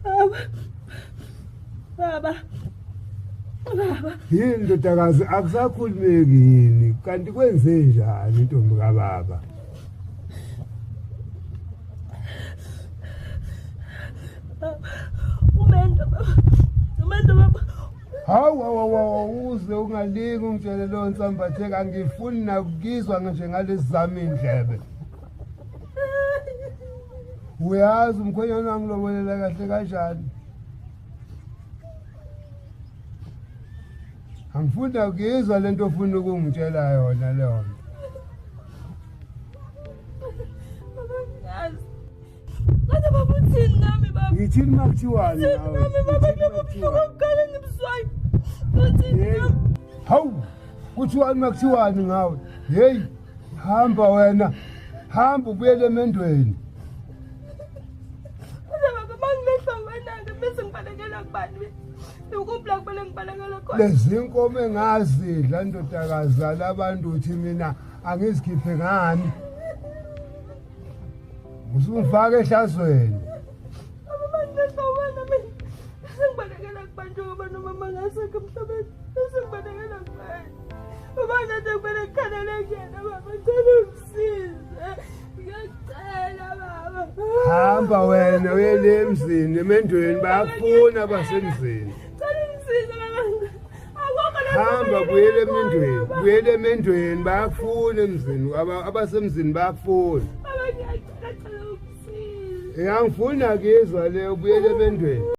Baba. Baba. Yini ndodakazi akusakhulumeki yini kanti kwenze njani intombi kababa? Umendo baba. Umendo baba. Hawu uze ungalingi ungitshele lo nsambatheka angifuni nakukizwa nje ngalezi zami indlebe. Uyazi umkhwenyana wami lobolela kahle kanjani? Angifuni ukuzwa lento ofuna ukungitshela yona leyo. Ngabe baba uthini nami baba? Ngithini makuthiwani nawe? Nami baba ngibukala ngibuswayi. Uthini? Hawu, kuthiwani makuthiwani ngawe? Hey, hamba wena. Hamba ubuyele emendweni. Baba manginehlomana bese ngibalekela kubani? Ukubla kubele ngibalekela khona. Lezi inkomo engazidla ndodakazi labantu uthi mina angizikhiphe ngani? Usungifaka ehlazweni. Manginehlomana mina. Sengibalekela kubantu ngoba noma mangasekho emhlabeni. Sengibalekela kubani? Baba ngathi kubele kukhalele kuyena baba ngicela ungisize. Ngiyacela baba. Hamba wena uyele emzini emendweni bayakufuna abasemzini. Hamba buyele emendweni bayakufuna emzini abasemzini bayakufuna. Angifuni akizwa le ubuyele emendweni.